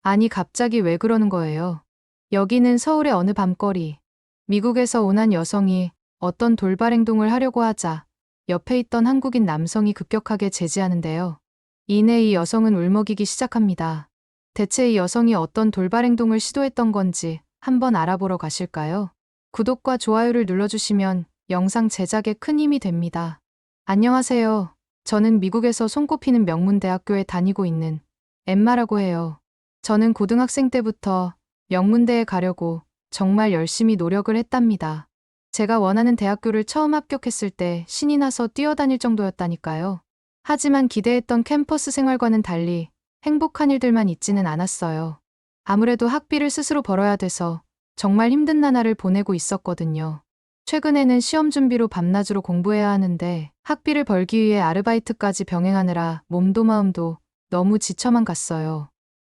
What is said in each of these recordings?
아니, 갑자기 왜 그러는 거예요? 여기는 서울의 어느 밤거리. 미국에서 온 한 여성이 어떤 돌발 행동을 하려고 하자 옆에 있던 한국인 남성이 급격하게 제지하는데요. 이내 이 여성은 울먹이기 시작합니다. 대체 이 여성이 어떤 돌발 행동을 시도했던 건지 한번 알아보러 가실까요? 구독과 좋아요를 눌러주시면 영상 제작에 큰 힘이 됩니다. 안녕하세요. 저는 미국에서 손꼽히는 명문대학교에 다니고 있는 엠마라고 해요. 저는 고등학생 때부터 명문대에 가려고 정말 열심히 노력을 했답니다. 제가 원하는 대학교를 처음 합격했을 때 신이 나서 뛰어다닐 정도였다니까요. 하지만 기대했던 캠퍼스 생활과는 달리 행복한 일들만 있지는 않았어요. 아무래도 학비를 스스로 벌어야 돼서 정말 힘든 나날을 보내고 있었거든요. 최근에는 시험 준비로 밤낮으로 공부해야 하는데 학비를 벌기 위해 아르바이트까지 병행하느라 몸도 마음도 너무 지쳐만 갔어요.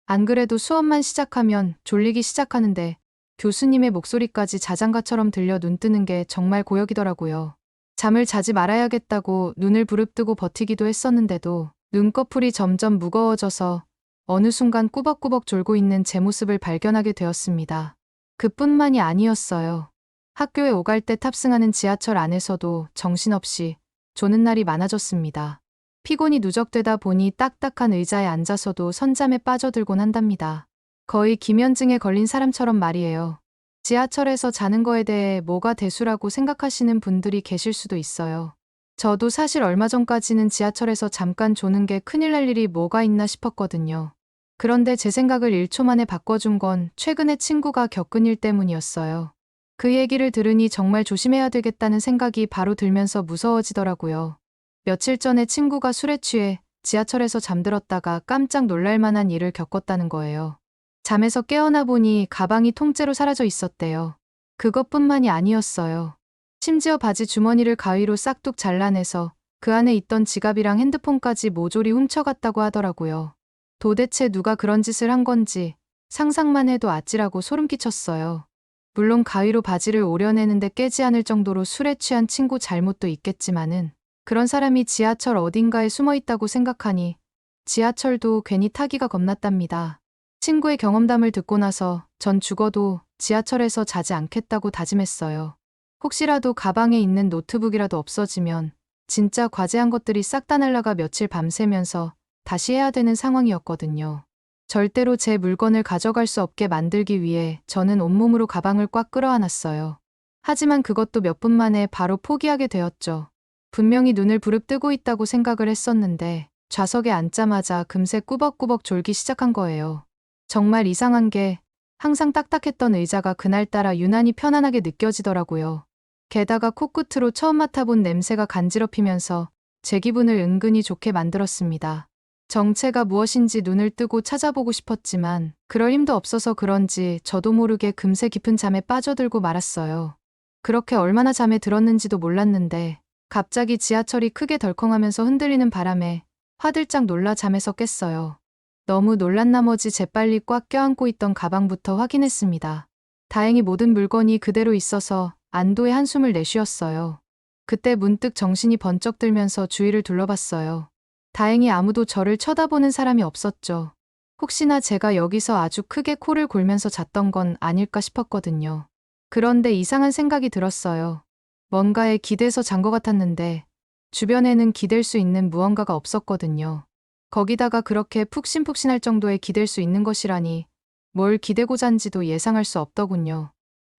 안 그래도 수업만 시작하면 졸리기 시작하는데 교수님의 목소리까지 자장가처럼 들려 눈 뜨는 게 정말 고역이더라고요. 잠을 자지 말아야겠다고 눈을 부릅뜨고 버티기도 했었는데도 눈꺼풀이 점점 무거워져서 어느 순간 꾸벅꾸벅 졸고 있는 제 모습을 발견하게 되었습니다. 그뿐만이 아니었어요. 학교에 오갈 때 탑승하는 지하철 안에서도 정신없이 조는 날이 많아졌습니다. 피곤이 누적되다 보니 딱딱한 의자에 앉아서도 선잠에 빠져들곤 한답니다. 거의 기면증에 걸린 사람처럼 말이에요. 지하철에서 자는 거에 대해 뭐가 대수라고 생각하시는 분들이 계실 수도 있어요. 저도 사실 얼마 전까지는 지하철에서 잠깐 조는 게 큰일 날 일이 뭐가 있나 싶었거든요. 그런데 제 생각을 1초 만에 바꿔준 건 최근에 친구가 겪은 일 때문이었어요. 그 얘기를 들으니 정말 조심해야 되겠다는 생각이 바로 들면서 무서워지더라고요. 며칠 전에 친구가 술에 취해 지하철에서 잠들었다가 깜짝 놀랄 만한 일을 겪었다는 거예요. 잠에서 깨어나 보니 가방이 통째로 사라져 있었대요. 그것뿐만이 아니었어요. 심지어 바지 주머니를 가위로 싹둑 잘라내서 그 안에 있던 지갑이랑 핸드폰까지 모조리 훔쳐갔다고 하더라고요. 도대체 누가 그런 짓을 한 건지 상상만 해도 아찔하고 소름 끼쳤어요. 물론 가위로 바지를 오려내는데 깨지 않을 정도로 술에 취한 친구 잘못도 있겠지만은 그런 사람이 지하철 어딘가에 숨어 있다고 생각하니 지하철도 괜히 타기가 겁났답니다. 친구의 경험담을 듣고 나서 전 죽어도 지하철에서 자지 않겠다고 다짐했어요. 혹시라도 가방에 있는 노트북이라도 없어지면 진짜 과제한 것들이 싹 다 날라가 며칠 밤새면서 다시 해야 되는 상황이었거든요. 절대로 제 물건을 가져갈 수 없게 만들기 위해 저는 온몸으로 가방을 꽉 끌어안았어요. 하지만 그것도 몇 분 만에 바로 포기하게 되었죠. 분명히 눈을 부릅뜨고 있다고 생각을 했었는데 좌석에 앉자마자 금세 꾸벅꾸벅 졸기 시작한 거예요. 정말 이상한 게 항상 딱딱했던 의자가 그날따라 유난히 편안하게 느껴지더라고요. 게다가 코끝으로 처음 맡아본 냄새가 간지럽히면서 제 기분을 은근히 좋게 만들었습니다. 정체가 무엇인지 눈을 뜨고 찾아보고 싶었지만 그럴 힘도 없어서 그런지 저도 모르게 금세 깊은 잠에 빠져들고 말았어요. 그렇게 얼마나 잠에 들었는지도 몰랐는데 갑자기 지하철이 크게 덜컹하면서 흔들리는 바람에 화들짝 놀라 잠에서 깼어요. 너무 놀란 나머지 재빨리 꽉 껴안고 있던 가방부터 확인했습니다. 다행히 모든 물건이 그대로 있어서 안도의 한숨을 내쉬었어요. 그때 문득 정신이 번쩍 들면서 주위를 둘러봤어요. 다행히 아무도 저를 쳐다보는 사람이 없었죠. 혹시나 제가 여기서 아주 크게 코를 골면서 잤던 건 아닐까 싶었거든요. 그런데 이상한 생각이 들었어요. 뭔가에 기대서 잔 것 같았는데 주변에는 기댈 수 있는 무언가가 없었거든요. 거기다가 그렇게 푹신푹신할 정도에 기댈 수 있는 것이라니 뭘 기대고 잔지도 예상할 수 없더군요.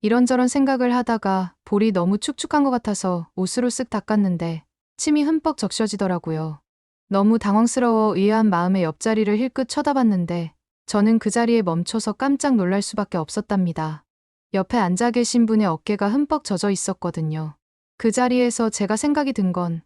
이런저런 생각을 하다가 볼이 너무 축축한 것 같아서 옷으로 쓱 닦았는데 침이 흠뻑 적셔지더라고요. 너무 당황스러워 의아한 마음에 옆자리를 힐끗 쳐다봤는데 저는 그 자리에 멈춰서 깜짝 놀랄 수밖에 없었답니다. 옆에 앉아 계신 분의 어깨가 흠뻑 젖어 있었거든요. 그 자리에서 제가 생각이 든 건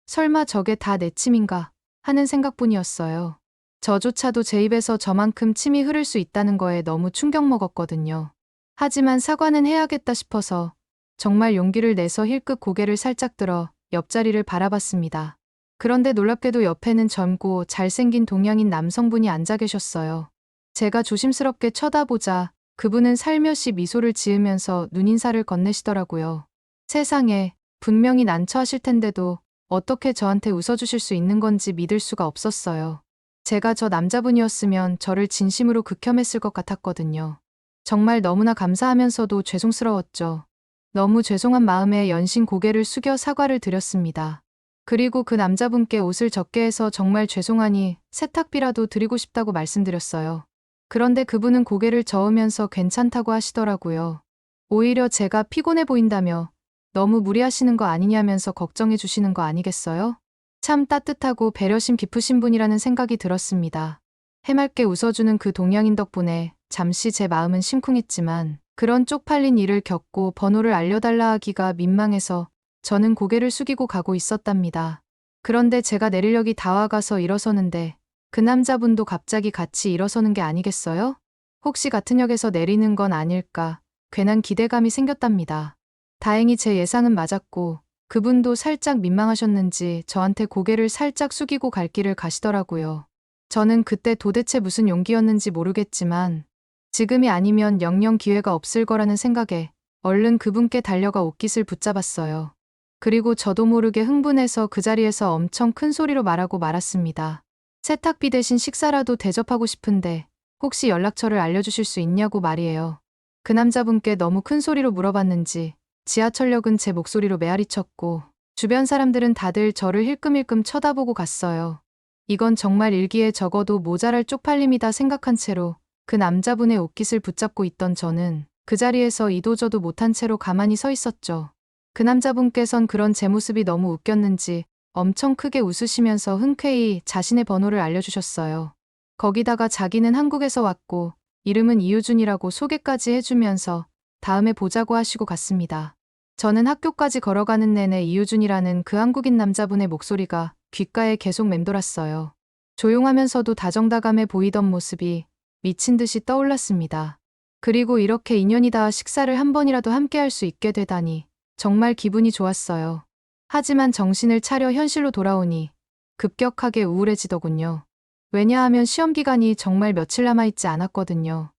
설마 저게 다 내 침인가 하는 생각뿐이었어요. 저조차도 제 입에서 저만큼 침이 흐를 수 있다는 거에 너무 충격 먹었거든요. 하지만 사과는 해야겠다 싶어서 정말 용기를 내서 힐끗 고개를 살짝 들어 옆자리를 바라봤습니다. 그런데 놀랍게도 옆에는 젊고 잘생긴 동양인 남성분이 앉아 계셨어요. 제가 조심스럽게 쳐다보자 그분은 살며시 미소를 지으면서 눈인사를 건네시더라고요. 세상에, 분명히 난처하실 텐데도 어떻게 저한테 웃어주실 수 있는 건지 믿을 수가 없었어요. 제가 저 남자분이었으면 저를 진심으로 극혐했을 것 같았거든요. 정말 너무나 감사하면서도 죄송스러웠죠. 너무 죄송한 마음에 연신 고개를 숙여 사과를 드렸습니다. 그리고 그 남자분께 옷을 적게 해서 정말 죄송하니 세탁비라도 드리고 싶다고 말씀드렸어요. 그런데 그분은 고개를 저으면서 괜찮다고 하시더라고요. 오히려 제가 피곤해 보인다며 너무 무리하시는 거 아니냐면서 걱정해 주시는 거 아니겠어요? 참 따뜻하고 배려심 깊으신 분이라는 생각이 들었습니다. 해맑게 웃어주는 그 동양인 덕분에 잠시 제 마음은 심쿵했지만 그런 쪽팔린 일을 겪고 번호를 알려달라 하기가 민망해서 저는 고개를 숙이고 가고 있었답니다. 그런데 제가 내리려기 다와가서 일어서는데 그 남자분도 갑자기 같이 일어서는 게 아니겠어요? 혹시 같은 역에서 내리는 건 아닐까 괜한 기대감이 생겼답니다. 다행히 제 예상은 맞았고 그분도 살짝 민망하셨는지 저한테 고개를 살짝 숙이고 갈 길을 가시더라고요. 저는 그때 도대체 무슨 용기였는지 모르겠지만 지금이 아니면 영영 기회가 없을 거라는 생각에 얼른 그분께 달려가 옷깃을 붙잡았어요. 그리고 저도 모르게 흥분해서 그 자리에서 엄청 큰 소리로 말하고 말았습니다. 세탁비 대신 식사라도 대접하고 싶은데 혹시 연락처를 알려주실 수 있냐고 말이에요. 그 남자분께 너무 큰 소리로 물어봤는지 지하철역은 제 목소리로 메아리쳤고 주변 사람들은 다들 저를 힐끔힐끔 쳐다보고 갔어요. 이건 정말 일기에 적어도 모자랄 쪽팔림이다 생각한 채로 그 남자분의 옷깃을 붙잡고 있던 저는 그 자리에서 이도저도 못한 채로 가만히 서 있었죠. 그 남자분께선 그런 제 모습이 너무 웃겼는지 엄청 크게 웃으시면서 흔쾌히 자신의 번호를 알려주셨어요. 거기다가 자기는 한국에서 왔고 이름은 이유준이라고 소개까지 해주면서 다음에 보자고 하시고 갔습니다. 저는 학교까지 걸어가는 내내 이유준이라는 그 한국인 남자분의 목소리가 귓가에 계속 맴돌았어요. 조용하면서도 다정다감해 보이던 모습이 미친 듯이 떠올랐습니다. 그리고 이렇게 인연이 닿아 식사를 한 번이라도 함께 할 수 있게 되다니 정말 기분이 좋았어요. 하지만 정신을 차려 현실로 돌아오니 급격하게 우울해지더군요. 왜냐하면 시험 기간이 정말 며칠 남아있지 않았거든요.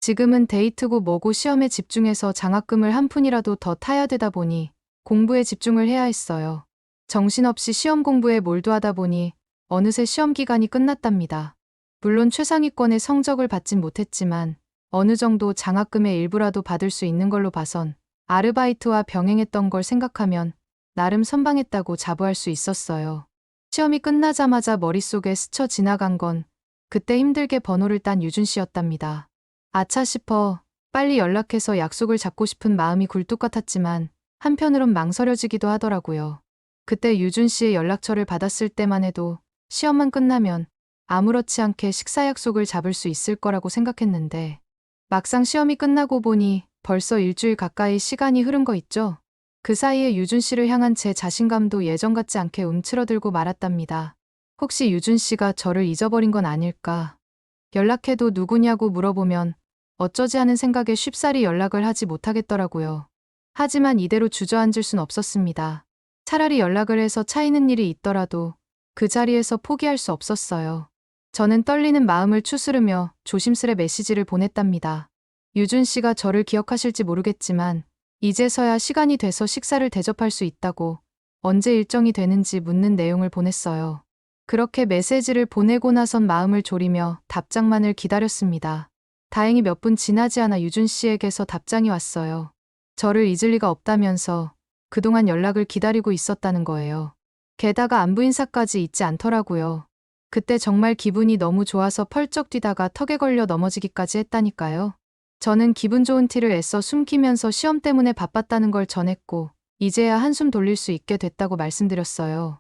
지금은 데이트고 뭐고 시험에 집중해서 장학금을 한 푼이라도 더 타야 되다 보니 공부에 집중을 해야 했어요. 정신없이 시험 공부에 몰두하다 보니 어느새 시험 기간이 끝났답니다. 물론 최상위권의 성적을 받진 못했지만 어느 정도 장학금의 일부라도 받을 수 있는 걸로 봐선 아르바이트와 병행했던 걸 생각하면 나름 선방했다고 자부할 수 있었어요. 시험이 끝나자마자 머릿속에 스쳐 지나간 건 그때 힘들게 번호를 딴 유준 씨였답니다. 아차 싶어 빨리 연락해서 약속을 잡고 싶은 마음이 굴뚝 같았지만 한편으론 망설여지기도 하더라고요. 그때 유준 씨의 연락처를 받았을 때만 해도 시험만 끝나면 아무렇지 않게 식사 약속을 잡을 수 있을 거라고 생각했는데 막상 시험이 끝나고 보니 벌써 일주일 가까이 시간이 흐른 거 있죠? 그 사이에 유준 씨를 향한 제 자신감도 예전 같지 않게 움츠러들고 말았답니다. 혹시 유준 씨가 저를 잊어버린 건 아닐까? 연락해도 누구냐고 물어보면 어쩌지 하는 생각에 쉽사리 연락을 하지 못하겠더라고요. 하지만 이대로 주저앉을 순 없었습니다. 차라리 연락을 해서 차이는 일이 있더라도 그 자리에서 포기할 수 없었어요. 저는 떨리는 마음을 추스르며 조심스레 메시지를 보냈답니다. 유준 씨가 저를 기억하실지 모르겠지만 이제서야 시간이 돼서 식사를 대접할 수 있다고 언제 일정이 되는지 묻는 내용을 보냈어요. 그렇게 메시지를 보내고 나선 마음을 졸이며 답장만을 기다렸습니다. 다행히 몇 분 지나지 않아 유준 씨에게서 답장이 왔어요. 저를 잊을 리가 없다면서 그동안 연락을 기다리고 있었다는 거예요. 게다가 안부 인사까지 잊지 않더라고요. 그때 정말 기분이 너무 좋아서 펄쩍 뛰다가 턱에 걸려 넘어지기까지 했다니까요. 저는 기분 좋은 티를 애써 숨기면서 시험 때문에 바빴다는 걸 전했고 이제야 한숨 돌릴 수 있게 됐다고 말씀드렸어요.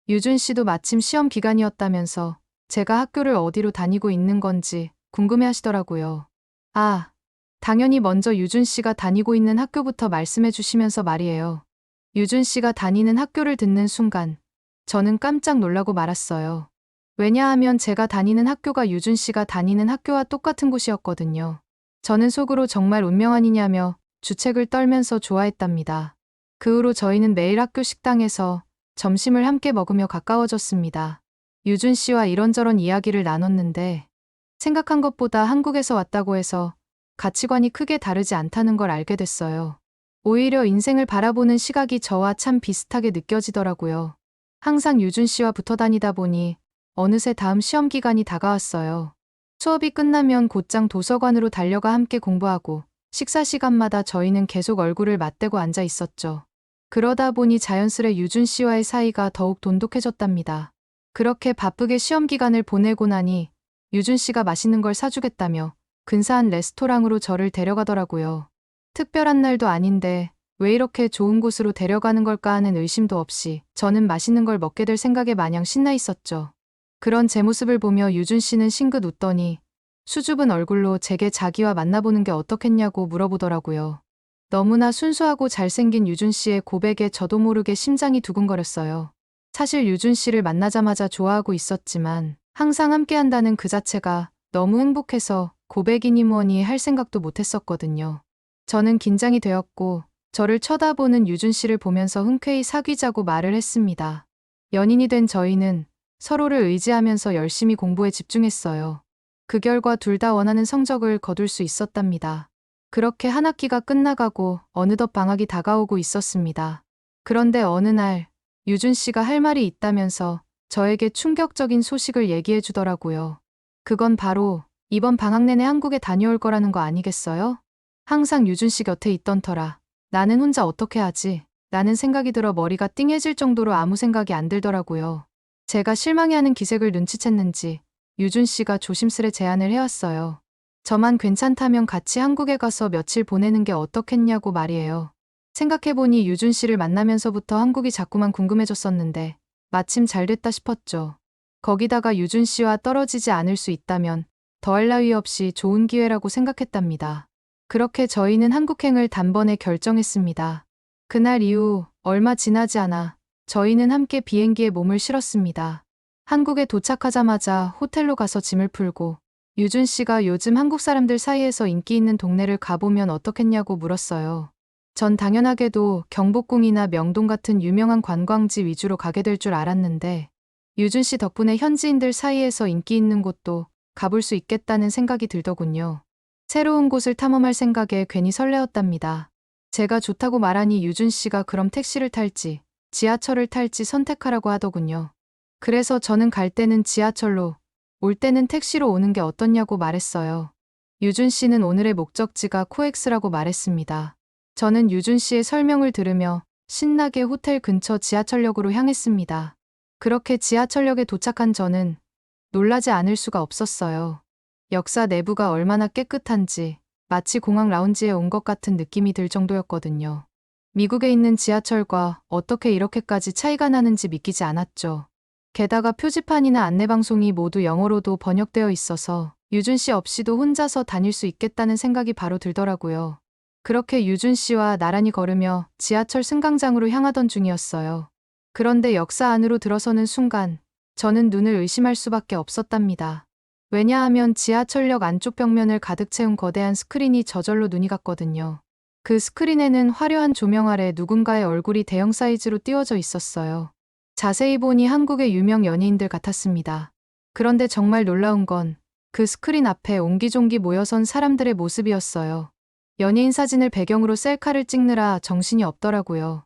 유준 씨도 마침 시험 기간이었다면서 제가 학교를 어디로 다니고 있는 건지 궁금해 하시더라고요. 아, 당연히 먼저 유준 씨가 다니고 있는 학교부터 말씀해 주시면서 말이에요. 유준 씨가 다니는 학교를 듣는 순간 저는 깜짝 놀라고 말았어요. 왜냐하면 제가 다니는 학교가 유준 씨가 다니는 학교와 똑같은 곳이었거든요. 저는 속으로 정말 운명 아니냐며 주책을 떨면서 좋아했답니다. 그 후로 저희는 매일 학교 식당에서 점심을 함께 먹으며 가까워졌습니다. 유준 씨와 이런저런 이야기를 나눴는데 생각한 것보다 한국에서 왔다고 해서 가치관이 크게 다르지 않다는 걸 알게 됐어요. 오히려 인생을 바라보는 시각이 저와 참 비슷하게 느껴지더라고요. 항상 유준 씨와 붙어 다니다 보니 어느새 다음 시험 기간이 다가왔어요. 수업이 끝나면 곧장 도서관으로 달려가 함께 공부하고 식사 시간마다 저희는 계속 얼굴을 맞대고 앉아 있었죠. 그러다 보니 자연스레 유준 씨와의 사이가 더욱 돈독해졌답니다. 그렇게 바쁘게 시험 기간을 보내고 나니 유준 씨가 맛있는 걸 사주겠다며 근사한 레스토랑으로 저를 데려가더라고요. 특별한 날도 아닌데 왜 이렇게 좋은 곳으로 데려가는 걸까 하는 의심도 없이 저는 맛있는 걸 먹게 될 생각에 마냥 신나 있었죠. 그런 제 모습을 보며 유준 씨는 싱긋 웃더니 수줍은 얼굴로 제게 자기와 만나보는 게 어떻겠냐고 물어보더라고요. 너무나 순수하고 잘생긴 유준 씨의 고백에 저도 모르게 심장이 두근거렸어요. 사실 유준 씨를 만나자마자 좋아하고 있었지만 항상 함께한다는 그 자체가 너무 행복해서 고백이니 뭐니 할 생각도 못했었거든요. 저는 긴장이 되었고 저를 쳐다보는 유준 씨를 보면서 흔쾌히 사귀자고 말을 했습니다. 연인이 된 저희는 서로를 의지하면서 열심히 공부에 집중했어요. 그 결과 둘 다 원하는 성적을 거둘 수 있었답니다. 그렇게 한 학기가 끝나가고 어느덧 방학이 다가오고 있었습니다. 그런데 어느 날 유준 씨가 할 말이 있다면서 저에게 충격적인 소식을 얘기해 주더라고요. 그건 바로 이번 방학 내내 한국에 다녀올 거라는 거 아니겠어요? 항상 유준 씨 곁에 있던 터라 나는 혼자 어떻게 하지? 라는 생각이 들어 머리가 띵해질 정도로 아무 생각이 안 들더라고요. 제가 실망해하는 기색을 눈치챘는지 유준 씨가 조심스레 제안을 해왔어요. 저만 괜찮다면 같이 한국에 가서 며칠 보내는 게 어떻겠냐고 말이에요. 생각해보니 유준 씨를 만나면서부터 한국이 자꾸만 궁금해졌었는데 마침 잘 됐다 싶었죠. 거기다가 유준 씨와 떨어지지 않을 수 있다면 더할 나위 없이 좋은 기회라고 생각했답니다. 그렇게 저희는 한국행을 단번에 결정했습니다. 그날 이후 얼마 지나지 않아 저희는 함께 비행기에 몸을 실었습니다. 한국에 도착하자마자 호텔로 가서 짐을 풀고 유준 씨가 요즘 한국 사람들 사이에서 인기 있는 동네를 가보면 어떻겠냐고 물었어요. 전 당연하게도 경복궁이나 명동 같은 유명한 관광지 위주로 가게 될 줄 알았는데 유준 씨 덕분에 현지인들 사이에서 인기 있는 곳도 가볼 수 있겠다는 생각이 들더군요. 새로운 곳을 탐험할 생각에 괜히 설레었답니다. 제가 좋다고 말하니 유준 씨가 그럼 택시를 탈지 지하철을 탈지 선택하라고 하더군요. 그래서 저는 갈 때는 지하철로, 올 때는 택시로 오는 게 어떻냐고 말했어요. 유준 씨는 오늘의 목적지가 코엑스라고 말했습니다. 저는 유준 씨의 설명을 들으며 신나게 호텔 근처 지하철역으로 향했습니다. 그렇게 지하철역에 도착한 저는 놀라지 않을 수가 없었어요. 역사 내부가 얼마나 깨끗한지 마치 공항 라운지에 온 것 같은 느낌이 들 정도였거든요. 미국에 있는 지하철과 어떻게 이렇게까지 차이가 나는지 믿기지 않았죠. 게다가 표지판이나 안내방송이 모두 영어로도 번역되어 있어서 유준 씨 없이도 혼자서 다닐 수 있겠다는 생각이 바로 들더라고요. 그렇게 유준 씨와 나란히 걸으며 지하철 승강장으로 향하던 중이었어요. 그런데 역사 안으로 들어서는 순간 저는 눈을 의심할 수밖에 없었답니다. 왜냐하면 지하철역 안쪽 벽면을 가득 채운 거대한 스크린이 저절로 눈이 갔거든요. 그 스크린에는 화려한 조명 아래 누군가의 얼굴이 대형 사이즈로 띄워져 있었어요. 자세히 보니 한국의 유명 연예인들 같았습니다. 그런데 정말 놀라운 건 그 스크린 앞에 옹기종기 모여선 사람들의 모습이었어요. 연예인 사진을 배경으로 셀카를 찍느라 정신이 없더라고요.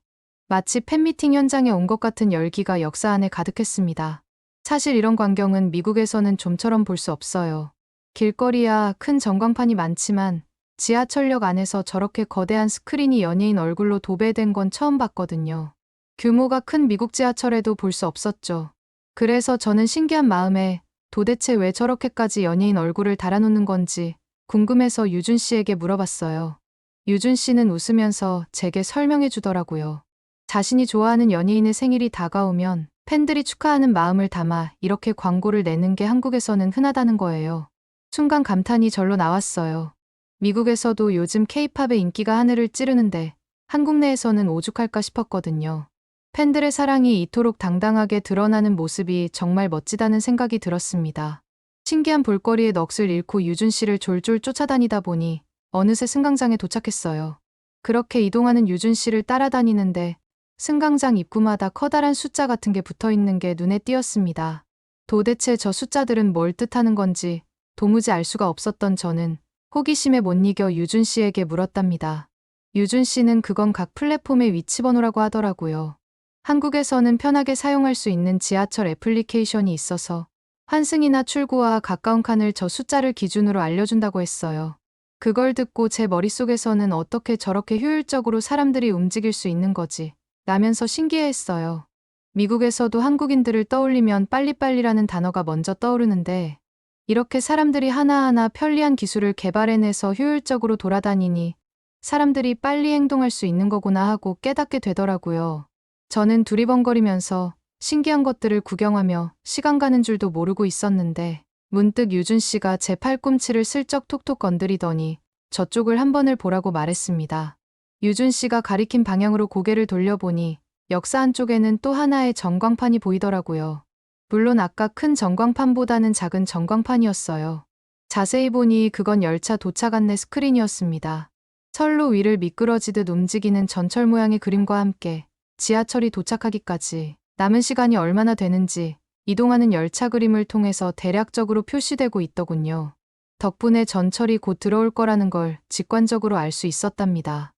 마치 팬미팅 현장에 온 것 같은 열기가 역사 안에 가득했습니다. 사실 이런 광경은 미국에서는 좀처럼 볼 수 없어요. 길거리야 큰 전광판이 많지만 지하철역 안에서 저렇게 거대한 스크린이 연예인 얼굴로 도배된 건 처음 봤거든요. 규모가 큰 미국 지하철에도 볼 수 없었죠. 그래서 저는 신기한 마음에 도대체 왜 저렇게까지 연예인 얼굴을 달아놓는 건지 궁금해서 유준 씨에게 물어봤어요. 유준 씨는 웃으면서 제게 설명해 주더라고요. 자신이 좋아하는 연예인의 생일이 다가오면 팬들이 축하하는 마음을 담아 이렇게 광고를 내는 게 한국에서는 흔하다는 거예요. 순간 감탄이 절로 나왔어요. 미국에서도 요즘 K-팝의 인기가 하늘을 찌르는데 한국 내에서는 오죽할까 싶었거든요. 팬들의 사랑이 이토록 당당하게 드러나는 모습이 정말 멋지다는 생각이 들었습니다. 신기한 볼거리에 넋을 잃고 유준 씨를 졸졸 쫓아다니다 보니 어느새 승강장에 도착했어요. 그렇게 이동하는 유준 씨를 따라다니는데 승강장 입구마다 커다란 숫자 같은 게 붙어 있는 게 눈에 띄었습니다. 도대체 저 숫자들은 뭘 뜻하는 건지 도무지 알 수가 없었던 저는 호기심에 못 이겨 유준 씨에게 물었답니다. 유준 씨는 그건 각 플랫폼의 위치 번호라고 하더라고요. 한국에서는 편하게 사용할 수 있는 지하철 애플리케이션이 있어서 환승이나 출구와 가까운 칸을 저 숫자를 기준으로 알려준다고 했어요. 그걸 듣고 제 머릿속에서는 어떻게 저렇게 효율적으로 사람들이 움직일 수 있는 거지 라면서 신기해했어요. 미국에서도 한국인들을 떠올리면 빨리빨리라는 단어가 먼저 떠오르는데 이렇게 사람들이 하나하나 편리한 기술을 개발해내서 효율적으로 돌아다니니 사람들이 빨리 행동할 수 있는 거구나 하고 깨닫게 되더라고요. 저는 두리번거리면서 신기한 것들을 구경하며 시간 가는 줄도 모르고 있었는데 문득 유준 씨가 제 팔꿈치를 슬쩍 톡톡 건드리더니 저쪽을 한 번을 보라고 말했습니다. 유준 씨가 가리킨 방향으로 고개를 돌려보니 역사 안쪽에는 또 하나의 전광판이 보이더라고요. 물론 아까 큰 전광판보다는 작은 전광판이었어요. 자세히 보니 그건 열차 도착 안내 스크린이었습니다. 선로 위를 미끄러지듯 움직이는 전철 모양의 그림과 함께 지하철이 도착하기까지 남은 시간이 얼마나 되는지 이동하는 열차 그림을 통해서 대략적으로 표시되고 있더군요. 덕분에 전철이 곧 들어올 거라는 걸 직관적으로 알 수 있었답니다.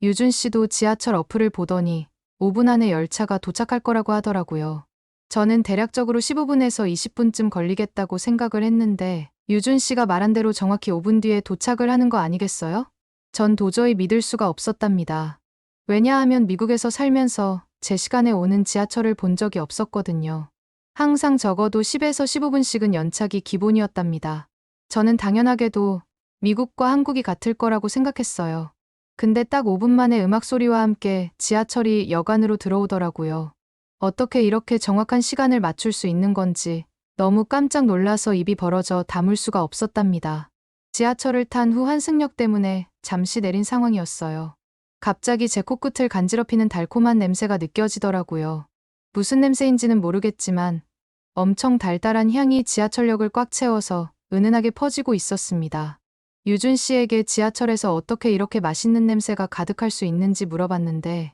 유준 씨도 지하철 어플을 보더니 5분 안에 열차가 도착할 거라고 하더라고요. 저는 대략적으로 15분에서 20분쯤 걸리겠다고 생각을 했는데 유준 씨가 말한 대로 정확히 5분 뒤에 도착을 하는 거 아니겠어요? 전 도저히 믿을 수가 없었답니다. 왜냐하면 미국에서 살면서 제 시간에 오는 지하철을 본 적이 없었거든요. 항상 적어도 10에서 15분씩은 연착이 기본이었답니다. 저는 당연하게도 미국과 한국이 같을 거라고 생각했어요. 근데 딱 5분 만에 음악 소리와 함께 지하철이 역 안으로 들어오더라고요. 어떻게 이렇게 정확한 시간을 맞출 수 있는 건지 너무 깜짝 놀라서 입이 벌어져 다물 수가 없었답니다. 지하철을 탄 후 환승역 때문에 잠시 내린 상황이었어요. 갑자기 제 코끝을 간지럽히는 달콤한 냄새가 느껴지더라고요. 무슨 냄새인지는 모르겠지만 엄청 달달한 향이 지하철역을 꽉 채워서 은은하게 퍼지고 있었습니다. 유준 씨에게 지하철에서 어떻게 이렇게 맛있는 냄새가 가득할 수 있는지 물어봤는데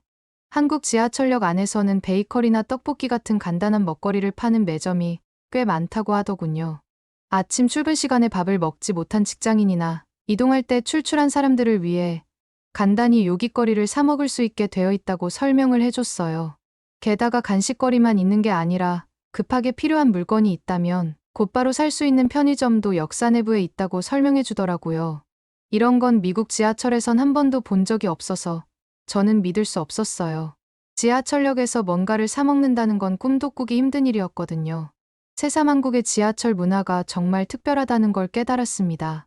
한국 지하철역 안에서는 베이커리나 떡볶이 같은 간단한 먹거리를 파는 매점이 꽤 많다고 하더군요. 아침 출근 시간에 밥을 먹지 못한 직장인이나 이동할 때 출출한 사람들을 위해 간단히 요깃거리를 사 먹을 수 있게 되어 있다고 설명을 해줬어요. 게다가 간식거리만 있는 게 아니라 급하게 필요한 물건이 있다면 곧바로 살 수 있는 편의점도 역사 내부에 있다고 설명해 주더라고요. 이런 건 미국 지하철에선 한 번도 본 적이 없어서 저는 믿을 수 없었어요. 지하철역에서 뭔가를 사 먹는다는 건 꿈도 꾸기 힘든 일이었거든요. 새삼한국의 지하철 문화가 정말 특별하다는 걸 깨달았습니다.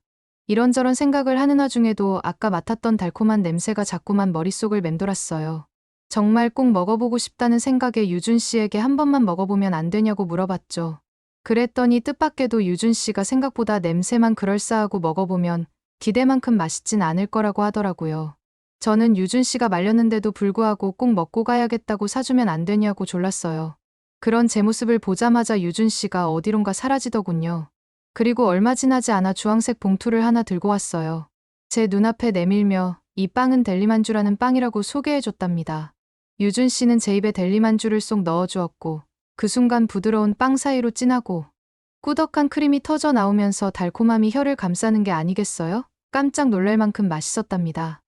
이런저런 생각을 하는 와중에도 아까 맡았던 달콤한 냄새가 자꾸만 머릿속을 맴돌았어요. 정말 꼭 먹어보고 싶다는 생각에 유준 씨에게 한 번만 먹어보면 안 되냐고 물어봤죠. 그랬더니 뜻밖에도 유준 씨가 생각보다 냄새만 그럴싸하고 먹어보면 기대만큼 맛있진 않을 거라고 하더라고요. 저는 유준 씨가 말렸는데도 불구하고 꼭 먹고 가야겠다고 사주면 안 되냐고 졸랐어요. 그런 제 모습을 보자마자 유준 씨가 어디론가 사라지더군요. 그리고 얼마 지나지 않아 주황색 봉투를 하나 들고 왔어요. 제 눈앞에 내밀며 이 빵은 델리만주라는 빵이라고 소개해줬답니다. 유준 씨는 제 입에 델리만주를 쏙 넣어주었고 그 순간 부드러운 빵 사이로 진하고 꾸덕한 크림이 터져 나오면서 달콤함이 혀를 감싸는 게 아니겠어요? 깜짝 놀랄 만큼 맛있었답니다.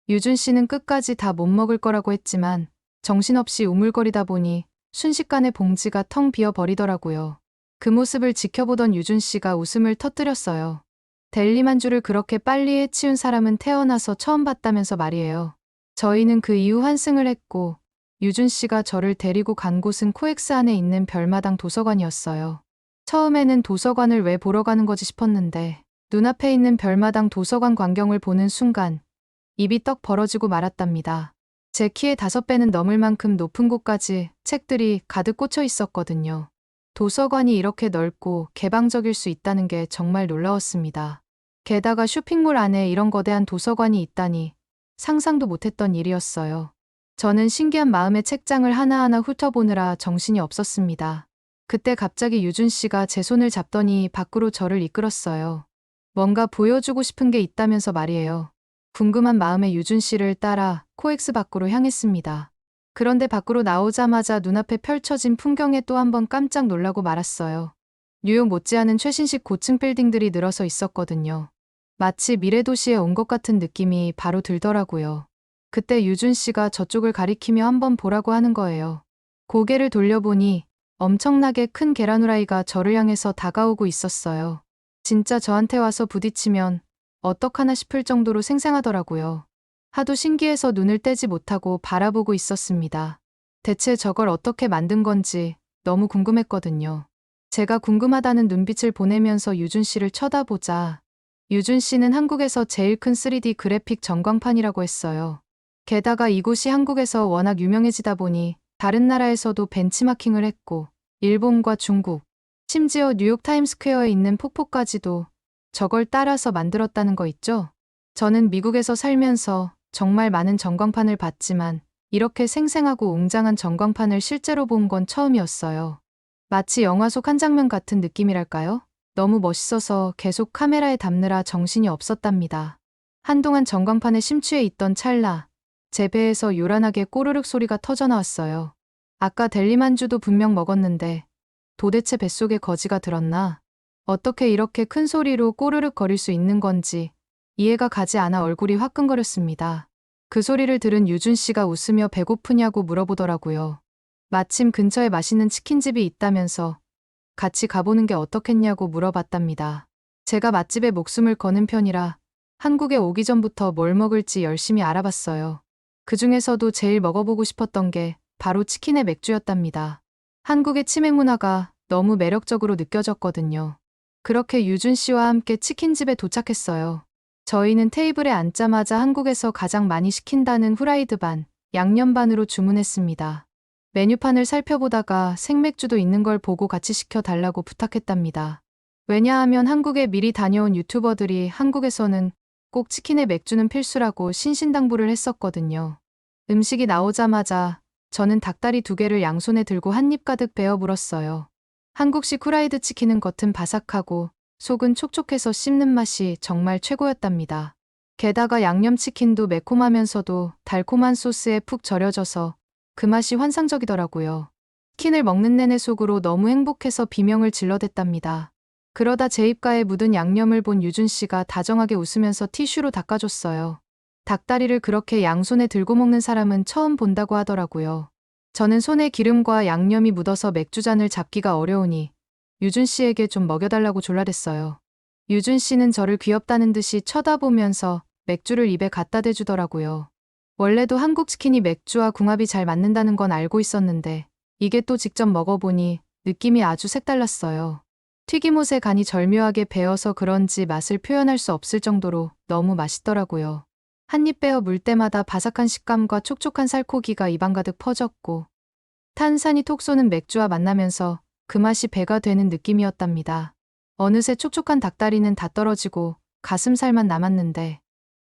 유준 씨는 끝까지 다 못 먹을 거라고 했지만 정신없이 우물거리다 보니 순식간에 봉지가 텅 비어 버리더라고요. 그 모습을 지켜보던 유준 씨가 웃음을 터뜨렸어요. 델리만주를 그렇게 빨리 해치운 사람은 태어나서 처음 봤다면서 말이에요. 저희는 그 이후 환승을 했고 유준 씨가 저를 데리고 간 곳은 코엑스 안에 있는 별마당 도서관이었어요. 처음에는 도서관을 왜 보러 가는 거지 싶었는데 눈앞에 있는 별마당 도서관 광경을 보는 순간 입이 떡 벌어지고 말았답니다. 제 키의 5배는 넘을 만큼 높은 곳까지 책들이 가득 꽂혀 있었거든요. 도서관이 이렇게 넓고 개방적일 수 있다는 게 정말 놀라웠습니다. 게다가 쇼핑몰 안에 이런 거대한 도서관이 있다니 상상도 못했던 일이었어요. 저는 신기한 마음에 책장을 하나하나 훑어보느라 정신이 없었습니다. 그때 갑자기 유준 씨가 제 손을 잡더니 밖으로 저를 이끌었어요. 뭔가 보여주고 싶은 게 있다면서 말이에요. 궁금한 마음에 유준 씨를 따라 코엑스 밖으로 향했습니다. 그런데 밖으로 나오자마자 눈앞에 펼쳐진 풍경에 또 한 번 깜짝 놀라고 말았어요. 뉴욕 못지않은 최신식 고층 빌딩들이 늘어서 있었거든요. 마치 미래도시에 온 것 같은 느낌이 바로 들더라고요. 그때 유준 씨가 저쪽을 가리키며 한번 보라고 하는 거예요. 고개를 돌려보니 엄청나게 큰 계란 후라이가 저를 향해서 다가오고 있었어요. 진짜 저한테 와서 부딪히면 어떡하나 싶을 정도로 생생하더라고요. 하도 신기해서 눈을 떼지 못하고 바라보고 있었습니다. 대체 저걸 어떻게 만든 건지 너무 궁금했거든요. 제가 궁금하다는 눈빛을 보내면서 유준 씨를 쳐다보자 유준 씨는 한국에서 제일 큰 3D 그래픽 전광판이라고 했어요. 게다가 이곳이 한국에서 워낙 유명해지다 보니 다른 나라에서도 벤치마킹을 했고 일본과 중국, 심지어 뉴욕 타임스퀘어에 있는 폭포까지도 저걸 따라서 만들었다는 거 있죠? 저는 미국에서 살면서 정말 많은 전광판을 봤지만 이렇게 생생하고 웅장한 전광판을 실제로 본 건 처음이었어요. 마치 영화 속 한 장면 같은 느낌이랄까요? 너무 멋있어서 계속 카메라에 담느라 정신이 없었답니다. 한동안 전광판에 심취해 있던 찰나, 제 배에서 요란하게 꼬르륵 소리가 터져나왔어요. 아까 델리만주도 분명 먹었는데 도대체 뱃속에 거지가 들었나? 어떻게 이렇게 큰 소리로 꼬르륵 거릴 수 있는 건지 이해가 가지 않아 얼굴이 화끈거렸습니다. 그 소리를 들은 유준 씨가 웃으며 배고프냐고 물어보더라고요. 마침 근처에 맛있는 치킨집이 있다면서 같이 가보는 게 어떻겠냐고 물어봤답니다. 제가 맛집에 목숨을 거는 편이라 한국에 오기 전부터 뭘 먹을지 열심히 알아봤어요. 그 중에서도 제일 먹어보고 싶었던 게 바로 치킨의 맥주였답니다. 한국의 치맥 문화가 너무 매력적으로 느껴졌거든요. 그렇게 유준 씨와 함께 치킨집에 도착했어요. 저희는 테이블에 앉자마자 한국에서 가장 많이 시킨다는 후라이드 반, 양념 반으로 주문했습니다. 메뉴판을 살펴보다가 생맥주도 있는 걸 보고 같이 시켜달라고 부탁했답니다. 왜냐하면 한국에 미리 다녀온 유튜버들이 한국에서는 꼭 치킨에 맥주는 필수라고 신신당부를 했었거든요. 음식이 나오자마자 저는 닭다리 2개를 양손에 들고 한 입 가득 베어 물었어요. 한국식 후라이드 치킨은 겉은 바삭하고 속은 촉촉해서 씹는 맛이 정말 최고였답니다. 게다가 양념치킨도 매콤하면서도 달콤한 소스에 푹 절여져서 그 맛이 환상적이더라고요. 치킨을 먹는 내내 속으로 너무 행복해서 비명을 질러댔답니다. 그러다 제 입가에 묻은 양념을 본 유준 씨가 다정하게 웃으면서 티슈로 닦아줬어요. 닭다리를 그렇게 양손에 들고 먹는 사람은 처음 본다고 하더라고요. 저는 손에 기름과 양념이 묻어서 맥주잔을 잡기가 어려우니 유준 씨에게 좀 먹여달라고 졸라댔어요. 유준 씨는 저를 귀엽다는 듯이 쳐다보면서 맥주를 입에 갖다 대주더라고요. 원래도 한국 치킨이 맥주와 궁합이 잘 맞는다는 건 알고 있었는데 이게 또 직접 먹어보니 느낌이 아주 색달랐어요. 튀김옷에 간이 절묘하게 배어서 그런지 맛을 표현할 수 없을 정도로 너무 맛있더라고요. 한 입 베어 물 때마다 바삭한 식감과 촉촉한 살코기가 입안 가득 퍼졌고 탄산이 톡 쏘는 맥주와 만나면서 그 맛이 배가 되는 느낌이었답니다. 어느새 촉촉한 닭다리는 다 떨어지고 가슴살만 남았는데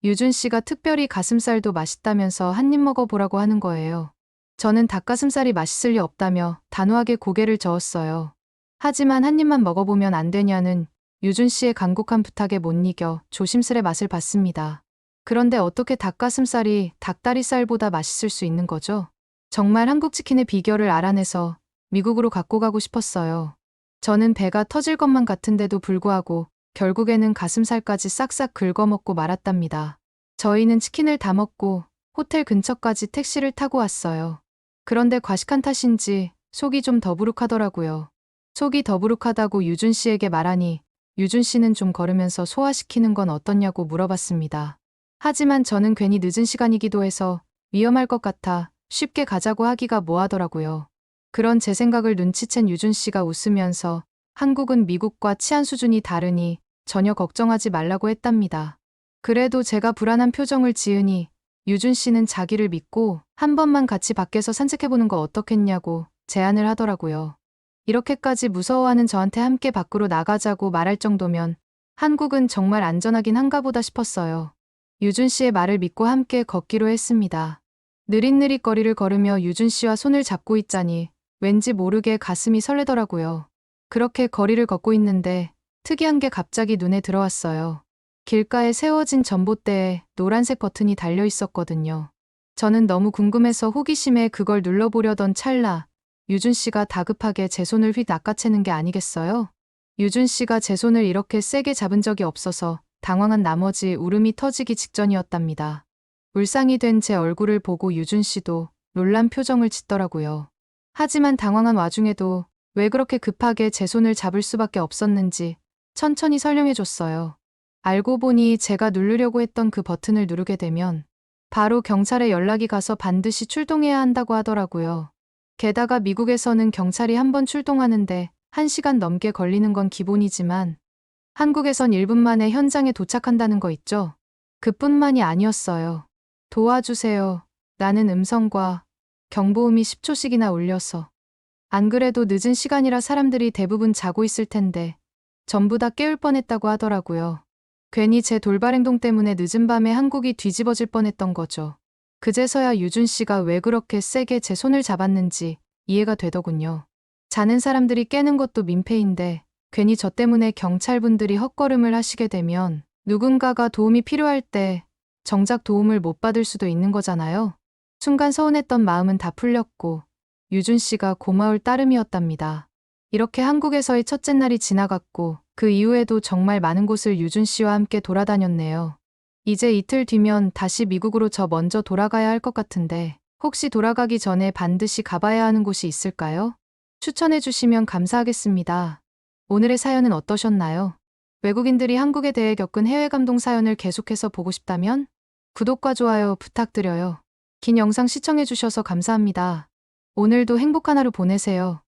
유준 씨가 특별히 가슴살도 맛있다면서 한 입 먹어보라고 하는 거예요. 저는 닭가슴살이 맛있을 리 없다며 단호하게 고개를 저었어요. 하지만 한 입만 먹어보면 안 되냐는 유준 씨의 간곡한 부탁에 못 이겨 조심스레 맛을 봤습니다. 그런데 어떻게 닭가슴살이 닭다리살보다 맛있을 수 있는 거죠? 정말 한국 치킨의 비결을 알아내서 미국으로 갖고 가고 싶었어요. 저는 배가 터질 것만 같은데도 불구하고 결국에는 가슴살까지 싹싹 긁어먹고 말았답니다. 저희는 치킨을 다 먹고 호텔 근처까지 택시를 타고 왔어요. 그런데 과식한 탓인지 속이 좀 더부룩하더라고요. 속이 더부룩하다고 유준 씨에게 말하니 유준 씨는 좀 걸으면서 소화시키는 건 어떻냐고 물어봤습니다. 하지만 저는 괜히 늦은 시간이기도 해서 위험할 것 같아 쉽게 가자고 하기가 뭐하더라고요. 그런 제 생각을 눈치챈 유준 씨가 웃으면서 한국은 미국과 치안 수준이 다르니 전혀 걱정하지 말라고 했답니다. 그래도 제가 불안한 표정을 지으니 유준 씨는 자기를 믿고 한 번만 같이 밖에서 산책해보는 거 어떻겠냐고 제안을 하더라고요. 이렇게까지 무서워하는 저한테 함께 밖으로 나가자고 말할 정도면 한국은 정말 안전하긴 한가 보다 싶었어요. 유준 씨의 말을 믿고 함께 걷기로 했습니다. 느릿느릿 거리를 걸으며 유준 씨와 손을 잡고 있자니 왠지 모르게 가슴이 설레더라고요. 그렇게 거리를 걷고 있는데 특이한 게 갑자기 눈에 들어왔어요. 길가에 세워진 전봇대에 노란색 버튼이 달려 있었거든요. 저는 너무 궁금해서 호기심에 그걸 눌러보려던 찰나 유준 씨가 다급하게 제 손을 휙 낚아채는 게 아니겠어요? 유준 씨가 제 손을 이렇게 세게 잡은 적이 없어서 당황한 나머지 울음이 터지기 직전이었답니다. 울상이 된 제 얼굴을 보고 유준 씨도 놀란 표정을 짓더라고요. 하지만 당황한 와중에도 왜 그렇게 급하게 제 손을 잡을 수밖에 없었는지 천천히 설명해 줬어요. 알고 보니 제가 누르려고 했던 그 버튼을 누르게 되면 바로 경찰에 연락이 가서 반드시 출동해야 한다고 하더라고요. 게다가 미국에서는 경찰이 한 번 출동하는데 1시간 넘게 걸리는 건 기본이지만 한국에선 1분 만에 현장에 도착한다는 거 있죠? 그뿐만이 아니었어요. 도와주세요. 라는 음성과 경보음이 10초씩이나 울려서. 안 그래도 늦은 시간이라 사람들이 대부분 자고 있을 텐데 전부 다 깨울 뻔했다고 하더라고요. 괜히 제 돌발 행동 때문에 늦은 밤에 한국이 뒤집어질 뻔했던 거죠. 그제서야 유준 씨가 왜 그렇게 세게 제 손을 잡았는지 이해가 되더군요. 자는 사람들이 깨는 것도 민폐인데 괜히 저 때문에 경찰분들이 헛걸음을 하시게 되면 누군가가 도움이 필요할 때 정작 도움을 못 받을 수도 있는 거잖아요. 순간 서운했던 마음은 다 풀렸고 유준 씨가 고마울 따름이었답니다. 이렇게 한국에서의 첫째 날이 지나갔고 그 이후에도 정말 많은 곳을 유준 씨와 함께 돌아다녔네요. 이제 이틀 뒤면 다시 미국으로 저 먼저 돌아가야 할 것 같은데 혹시 돌아가기 전에 반드시 가봐야 하는 곳이 있을까요? 추천해 주시면 감사하겠습니다. 오늘의 사연은 어떠셨나요? 외국인들이 한국에 대해 겪은 해외 감동 사연을 계속해서 보고 싶다면 구독과 좋아요 부탁드려요. 긴 영상 시청해 주셔서 감사합니다. 오늘도 행복한 하루 보내세요.